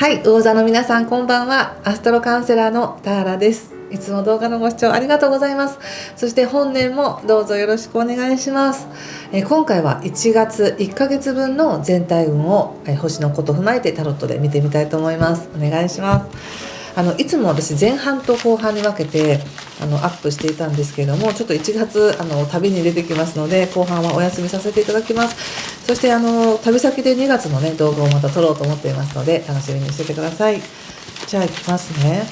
はい、魚座の皆さんこんばんは。アストロカウンセラーのターラです。いつも動画のご視聴ありがとうございます。そして本年もどうぞよろしくお願いします。今回は1月1ヶ月分の全体運を、星のことを踏まえてタロットで見てみたいと思います。お願いします。いつも私前半と後半に分けてアップしていたんですけれども、ちょっと1月旅に出てきますので、後半はお休みさせていただきます。そして旅先で2月のね動画をまた撮ろうと思っていますので、楽しみにしててください。じゃあ行きますね。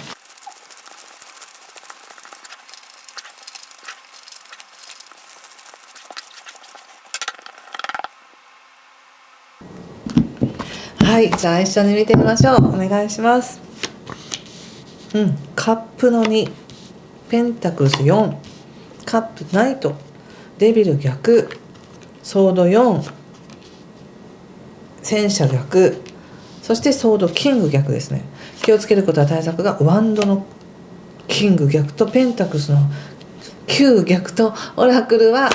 はい、じゃあ一緒に見てみましょう。お願いします。カップの2、ペンタクルス4、カップナイト、デビル逆、ソード4、戦車逆、そしてソードキング逆ですね。気をつけることは対策がワンドのキング逆とペンタクルスの9逆とオラクルは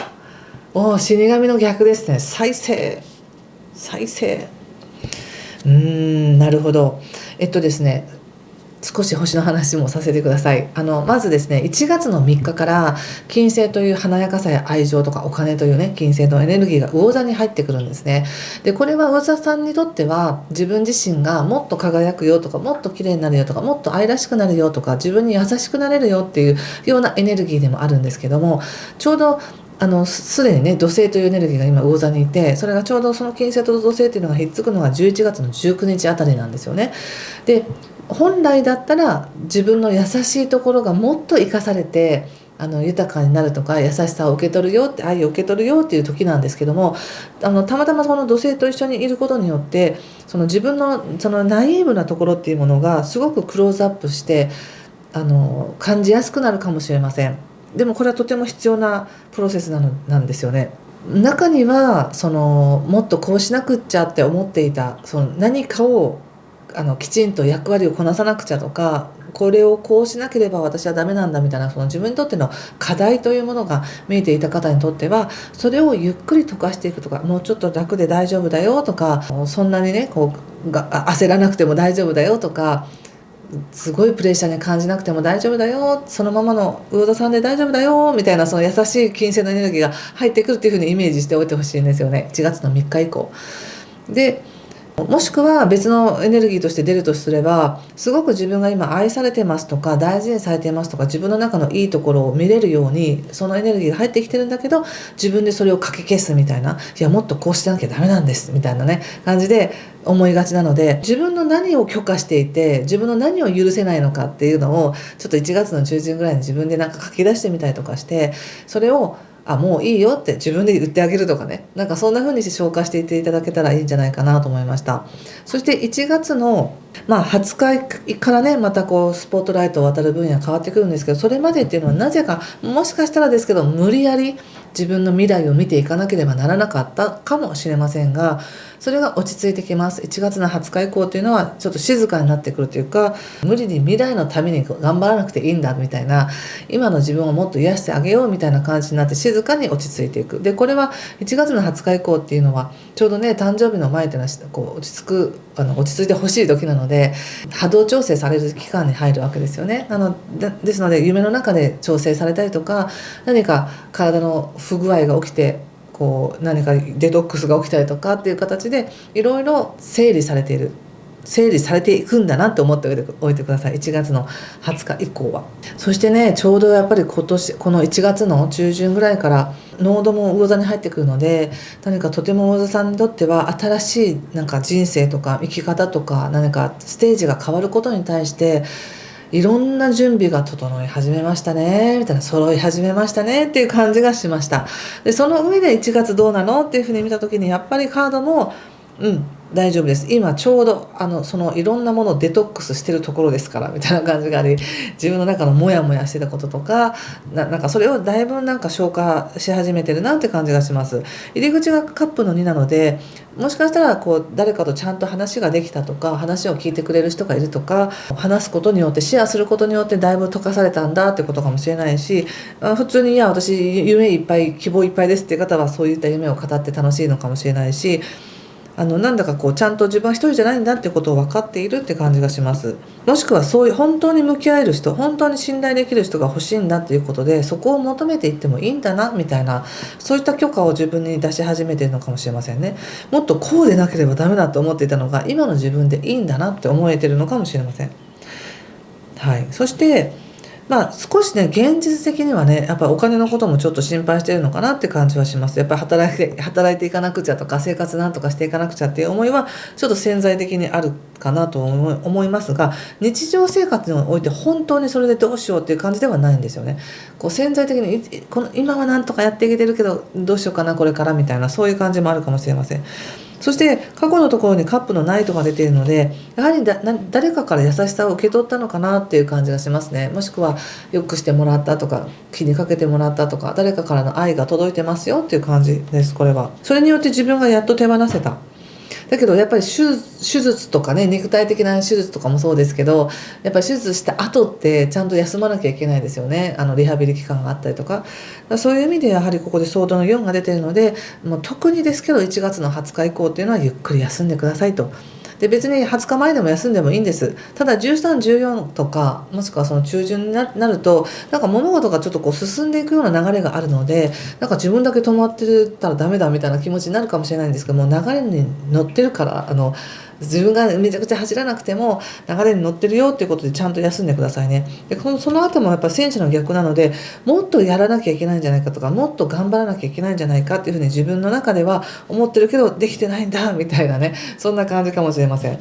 死神の逆ですね。再生なるほど。ですね、少し星の話もさせてください。まずですね、1月の3日から金星という華やかさや愛情とかお金というね、金星のエネルギーが魚座に入ってくるんですね。でこれは魚座さんにとっては、自分自身がもっと輝くよとか、もっと綺麗になるよとか、もっと愛らしくなるよとか、自分に優しくなれるよっていうようなエネルギーでもあるんですけども、ちょうどすでにね土星というエネルギーが今魚座にいて、それがちょうどその金星と土星っていうのがひっつくのが11月の19日あたりなんですよね。で本来だったら自分の優しいところがもっと生かされて豊かになるとか、優しさを受け取るよって、愛を受け取るよっていう時なんですけども、たまたまその土星と一緒にいることによって、その自分のそのナイーブなところっていうものがすごくクローズアップして感じやすくなるかもしれません。でもこれはとても必要なプロセスなんですよね。中にはもっとこうしなくっちゃって思っていた何かをきちんと役割をこなさなくちゃとか、これをこうしなければ私はダメなんだみたいな、自分にとっての課題というものが見えていた方にとっては、それをゆっくり溶かしていくとか、もうちょっと楽で大丈夫だよとか、そんなにね焦らなくても大丈夫だよとか、すごいプレッシャーに感じなくても大丈夫だよ、そのままの魚座さんで大丈夫だよみたいな、その優しい金星のエネルギーが入ってくるっていうふうにイメージしておいてほしいんですよね、1月の3日以降で。もしくは別のエネルギーとして出るとすれば、すごく自分が今愛されてますとか、大事にされてますとか、自分の中のいいところを見れるようにそのエネルギーが入ってきてるんだけど、自分でそれをかき消すみたいな、いやもっとこうしてなきゃダメなんですみたいなね感じで思いがちなので、自分の何を許可していて自分の何を許せないのかっていうのをちょっと1月の中旬ぐらいに自分で書き出してみたりとかして、それをもういいよって自分で言ってあげるとかね、そんな風にして消化していっていただけたらいいんじゃないかなと思いました。そして1月の20日からね、またスポットライトを渡る分野変わってくるんですけど、それまでっていうのはなぜか、もしかしたらですけど無理やり自分の未来を見ていかなければならなかったかもしれませんが、それが落ち着いてきます。1月の20日以降っていうのはちょっと静かになってくるというか、無理に未来のために頑張らなくていいんだみたいな、今の自分をもっと癒してあげようみたいな感じになって静かに落ち着いていく。でこれは1月の20日以降っていうのはちょうどね誕生日の前というのは落ち着いてほしい時なので、波動調整される期間に入るわけですよね。ですので夢の中で調整されたりとか、何か体の不具合が起きて何かデトックスが起きたりとかっていう形でいろいろ整理されていくんだなって思っておいてください、1月の20日以降は。そしてね、ちょうどやっぱりこの1月の中旬ぐらいからノードも魚座に入ってくるので、何かとても魚座さんにとっては新しい人生とか生き方とか、何かステージが変わることに対していろんな準備が整い始めましたねみたいな、揃い始めましたねっていう感じがしました。でその上で1月どうなのっていうふうに見た時に、やっぱりカードも大丈夫です、今ちょうどいろんなものをデトックスしてるところですからみたいな感じがあり、自分の中のモヤモヤしてたこととかそれをだいぶ消化し始めてるなって感じがします。入り口がカップの2なので、もしかしたら誰かとちゃんと話ができたとか、話を聞いてくれる人がいるとか、話すことによってシェアすることによってだいぶ溶かされたんだってことかもしれないし、普通に私夢いっぱい希望いっぱいですっていう方はそういった夢を語って楽しいのかもしれないし、なんだかこうちゃんと自分は一人じゃないんだってことを分かっているって感じがします。もしくはそういう本当に向き合える人、本当に信頼できる人が欲しいんだっていうことで、そこを求めていってもいいんだなみたいな、そういった許可を自分に出し始めているのかもしれませんね。もっとこうでなければダメだと思っていたのが、今の自分でいいんだなって思えているのかもしれません。はい、そして少しね、現実的にはね、やっぱりお金のこともちょっと心配しているのかなって感じはします。やっぱり働いていかなくちゃとか、生活なんとかしていかなくちゃっていう思いはちょっと潜在的にあるかなと思いますが、日常生活において本当にそれでどうしようっていう感じではないんですよね。こう潜在的に今はなんとかやっていけてるけどどうしようかなこれからみたいな、そういう感じもあるかもしれません。そして過去のところにカップのナイトが出ているので、やはり誰かから優しさを受け取ったのかなっていう感じがしますね。もしくはよくしてもらったとか、気にかけてもらったとか、誰かからの愛が届いてますよっていう感じです。これはそれによって自分がやっと手放せた。だけどやっぱり手術とかね、肉体的な手術とかもそうですけど、やっぱり手術した後ってちゃんと休まなきゃいけないですよね。リハビリ期間があったりとか、そういう意味でやはりここでソードの4が出ているので、もう特にですけど1月の20日以降っていうのはゆっくり休んでくださいと。で別に20日前でも休んでもいいんです。ただ13、14とか、もしくはその中旬になると、なんか物事がちょっとこう進んでいくような流れがあるので、なんか自分だけ止まってたらダメだみたいな気持ちになるかもしれないんですけども、流れに乗ってるから、自分がめちゃくちゃ走らなくても流れに乗ってるよっていうことでちゃんと休んでくださいね。でその後もやっぱ戦士の逆なので、もっとやらなきゃいけないんじゃないかとか、もっと頑張らなきゃいけないんじゃないかっていうふうに自分の中では思ってるけどできてないんだみたいなね、そんな感じかもしれません。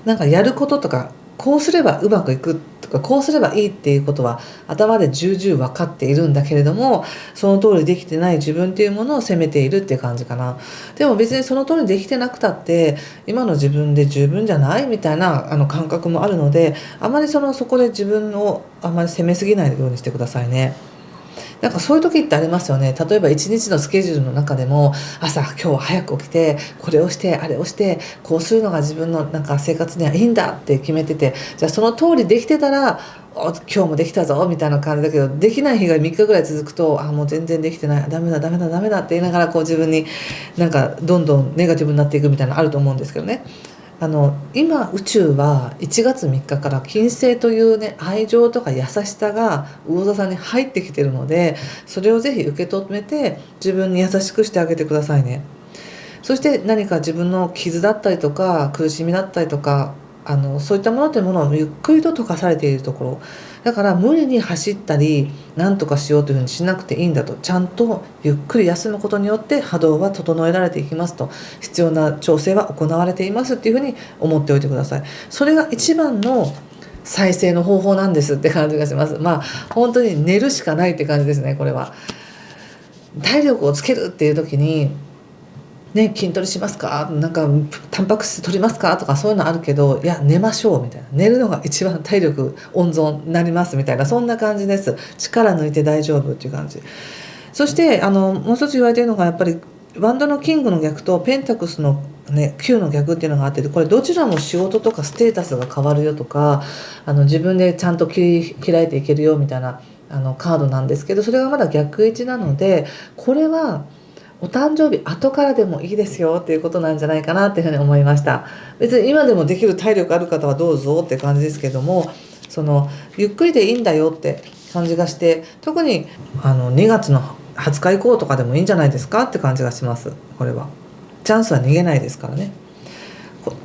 なんかやることとか、こうすればうまくいくとか、こうすればいいっていうことは頭で重々分かっているんだけれども、その通りできてない自分っていうものを責めているっていう感じかな。でも別にその通りできてなくたって今の自分で十分じゃないみたいな感覚もあるので、あまりそこで自分をあまり責めすぎないようにしてくださいね。なんかそういう時ってありますよね。例えば一日のスケジュールの中でも、今日は早く起きてこれをしてあれをしてこうするのが自分のなんか生活にはいいんだって決めてて、じゃあその通りできてたら今日もできたぞみたいな感じだけど、できない日が3日ぐらい続くと、もう全然できてない、ダメだダメだダメだって言いながらこう自分になんかどんどんネガティブになっていくみたいなのあると思うんですけどね。今宇宙は1月3日から金星というね、愛情とか優しさが魚座さんに入ってきてるので、それをぜひ受け止めて自分に優しくしてあげてくださいね。そして何か自分の傷だったりとか苦しみだったりとか、そういったものというものをゆっくりと溶かされているところだから、無理に走ったり何とかしようというふうにしなくていいんだと、ちゃんとゆっくり休むことによって波動は整えられていきますと、必要な調整は行われていますっていうふうに思っておいてください。それが一番の再生の方法なんですって感じがします。本当に寝るしかないって感じですね。これは体力をつけるっていう時にね、筋トレしますか、なんかタンパク質取りますかとか、そういうのあるけど、いや寝ましょうみたいな、寝るのが一番体力温存になりますみたいな、そんな感じです。力抜いて大丈夫っていう感じ。そしてもう一つ言われているのが、やっぱりワンドのキングの逆とペンタクスのね、9の逆っていうのがあって、これどちらも仕事とかステータスが変わるよとか、自分でちゃんと切り開いていけるよみたいなカードなんですけど、それがまだ逆位置なので、これはお誕生日後からでもいいですよっていうことなんじゃないかなっていうふうに思いました。別に今でもできる体力ある方はどうぞって感じですけども、ゆっくりでいいんだよって感じがして、特に2月の20日以降とかでもいいんじゃないですかって感じがします。これはチャンスは逃げないですからね。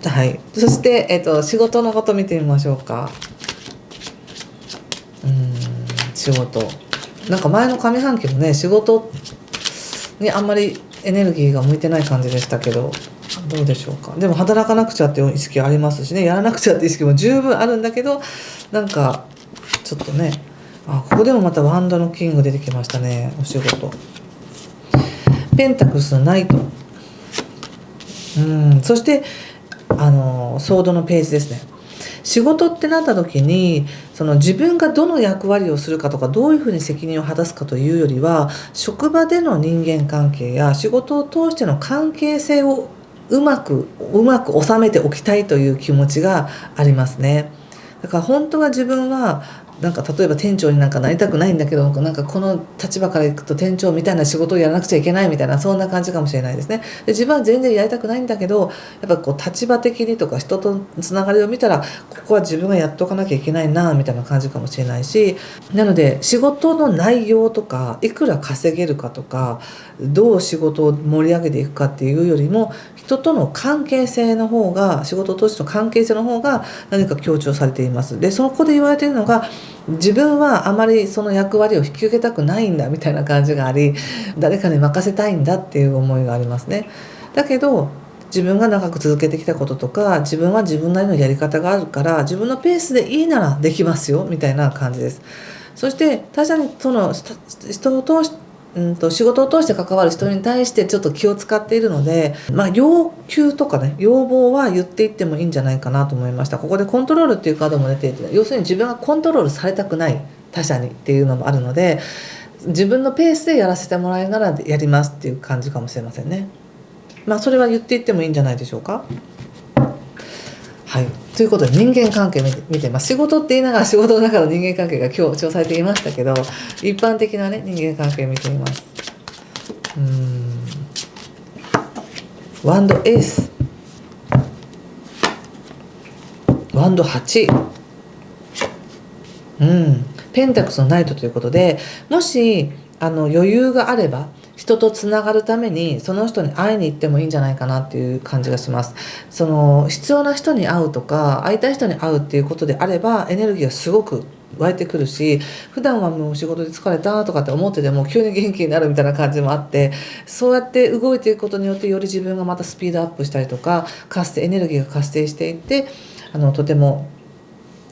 はい、そして、仕事のこと見てみましょうか。仕事なんか前の上半期もね、仕事にあんまりエネルギーが向いてない感じでしたけど、どうでしょうか。でも働かなくちゃっていう意識ありますしね、やらなくちゃっていう意識も十分あるんだけど、なんかちょっとね、ここでもまたワンダのキング出てきましたね。お仕事ペンタクスのナイト、そしてソードのページですね。仕事ってなった時に、自分がどの役割をするかとか、どういうふうに責任を果たすかというよりは、職場での人間関係や仕事を通しての関係性をうまく収めておきたいという気持ちがありますね。だから本当は自分はなんか例えば店長になんかなりたくないんだけど、なんかこの立場からいくと店長みたいな仕事をやらなくちゃいけないみたいな、そんな感じかもしれないですね。で自分は全然やりたくないんだけど、やっぱこう立場的にとか人とつながりを見たら、ここは自分がやっとかなきゃいけないなみたいな感じかもしれないし、なので仕事の内容とかいくら稼げるかとか、どう仕事を盛り上げていくかっていうよりも、人との関係性の方が、仕事を通しての関係性の方が何か強調されています。でそこで言われているのが、自分はあまりその役割を引き受けたくないんだみたいな感じがあり、誰かに任せたいんだっていう思いがありますね。だけど自分が長く続けてきたこととか、自分は自分なりのやり方があるから、自分のペースでいいならできますよみたいな感じです。そして他者にその人を通して仕事を通して関わる人に対してちょっと気を使っているので、要求とかね、要望は言っていってもいいんじゃないかなと思いました。ここでコントロールっていうカードも出ていて、要するに自分がコントロールされたくない他者にっていうのもあるので、自分のペースでやらせてもらえならやりますっていう感じかもしれませんね。それは言っていってもいいんじゃないでしょうか。はい、ということで人間関係見て、仕事って言いながら仕事の中の人間関係が強調されていましたけど、一般的なね人間関係見てみます。ワンドエース、ワンド8、ペンタクスのナイトということで、もし余裕があれば人とつながるためにその人に会いに行ってもいいんじゃないかなっていう感じがします。その必要な人に会うとか、会いたい人に会うっていうことであれば、エネルギーがすごく湧いてくるし、普段はもう仕事で疲れたとかって思ってても急に元気になるみたいな感じもあって、そうやって動いていくことによってより自分がまたスピードアップしたりとか、エネルギーが活性していって、とても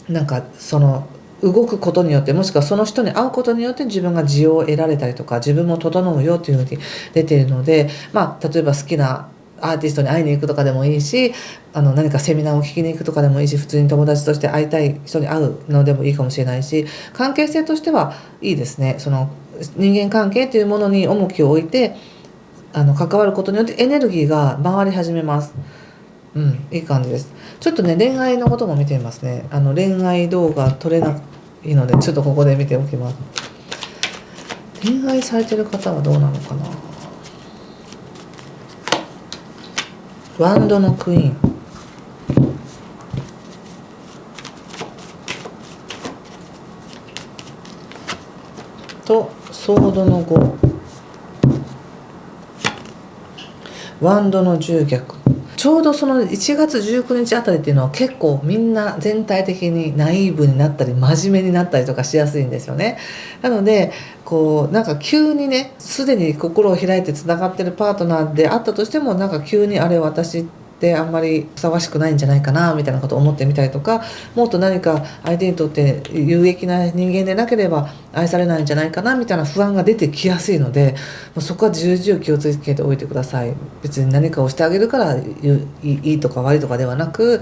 なんかその動くことによって、もしくはその人に会うことによって自分が需要を得られたりとか、自分も整うよというふうに出ているので、例えば好きなアーティストに会いに行くとかでもいいし、何かセミナーを聞きに行くとかでもいいし、普通に友達として会いたい人に会うのでもいいかもしれないし、関係性としてはいいですね。その人間関係というものに重きを置いて関わることによってエネルギーが回り始めます。いい感じです。ちょっとね、恋愛のことも見てみますね。恋愛動画撮れないので、ちょっとここで見ておきます。恋愛されてる方はどうなのかな。ワンドのクイーンとソードの5、ワンドの10逆。ちょうどその1月19日あたりっていうのは結構みんな全体的にナイーブになったり真面目になったりとかしやすいんですよね。なのでなんか急にね、すでに心を開いてつながってるパートナーであったとしても、なんか急にあれ私ってあんまりふさわしくないんじゃないかなみたいなことを思ってみたりとか、もっと何か相手にとって有益な人間でなければ愛されないんじゃないかなみたいな不安が出てきやすいので、もうそこは重々気をつけておいてください。別に何かをしてあげるからいいとか悪いとかではなく、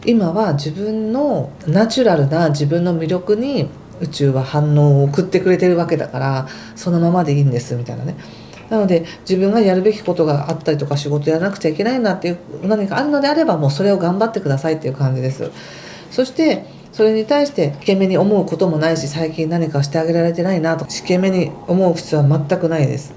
今は自分のナチュラルな自分の魅力に宇宙は反応を送ってくれてるわけだから、そのままでいいんですみたいなね。なので自分がやるべきことがあったりとか、仕事やらなくちゃいけないなっていう何かあるのであれば、もうそれを頑張ってくださいっていう感じです。そしてそれに対して引け目に思うこともないし、最近何かしてあげられてないなと引け目に思う必要は全くないです。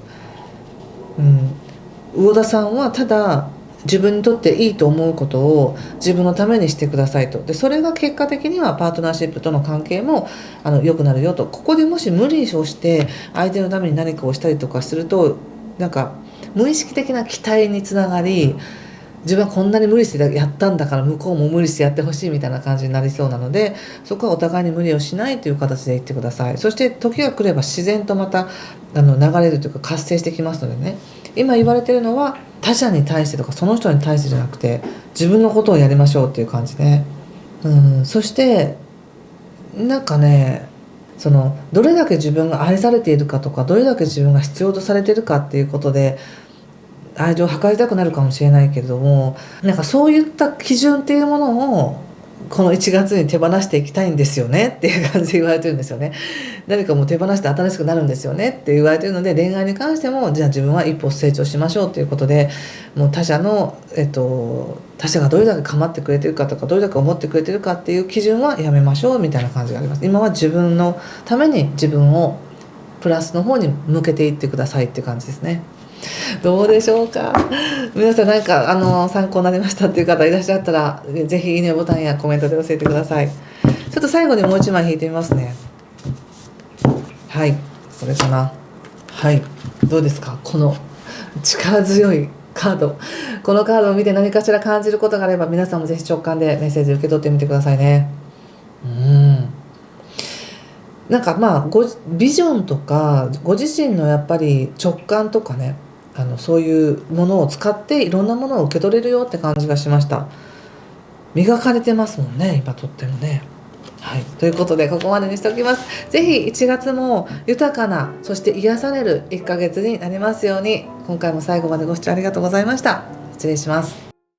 魚田さんはただ自分にとっていいと思うことを自分のためにしてくださいと。でそれが結果的にはパートナーシップとの関係も良くなるよと。ここでもし無理をして相手のために何かをしたりとかすると、なんか無意識的な期待につながり、自分はこんなに無理してやったんだから向こうも無理してやってほしいみたいな感じになりそうなので、そこはお互いに無理をしないという形で言ってください。そして時が来れば自然とまた流れるというか活性してきますのでね。今言われているのは他者に対してとかその人に対してじゃなくて、自分のことをやりましょうっていう感じね。そしてなんかね、どれだけ自分が愛されているかとか、どれだけ自分が必要とされているかっていうことで愛情を測りたくなるかもしれないけれども、なんかそういった基準っていうものをこの1月に手放していきたいんですよねっていう感じで言われてるんですよね。誰かもう手放して新しくなるんですよねって言われてるので、恋愛に関してもじゃあ自分は一歩成長しましょうということで、もう他者がどれだけ構ってくれてるかとかどれだけ思ってくれてるかっていう基準はやめましょうみたいな感じがあります。今は自分のために自分をプラスの方に向けていってくださいっていう感じですね。どうでしょうか。皆さんなんか参考になりましたっていう方いらっしゃったら、ぜひいいねボタンやコメントで教えてください。ちょっと最後にもう一枚引いてみますね。はい、これかな。はい、どうですか、この力強いカード。このカードを見て何かしら感じることがあれば、皆さんもぜひ直感でメッセージ受け取ってみてくださいね。なんかビジョンとかご自身のやっぱり直感とかね、そういうものを使っていろんなものを受け取れるよって感じがしました。磨かれてますもんね、今とってもね。はい、ということでここまでにしておきます。ぜひ1月も豊かな、そして癒される1ヶ月になりますように。今回も最後までご視聴ありがとうございました。失礼します。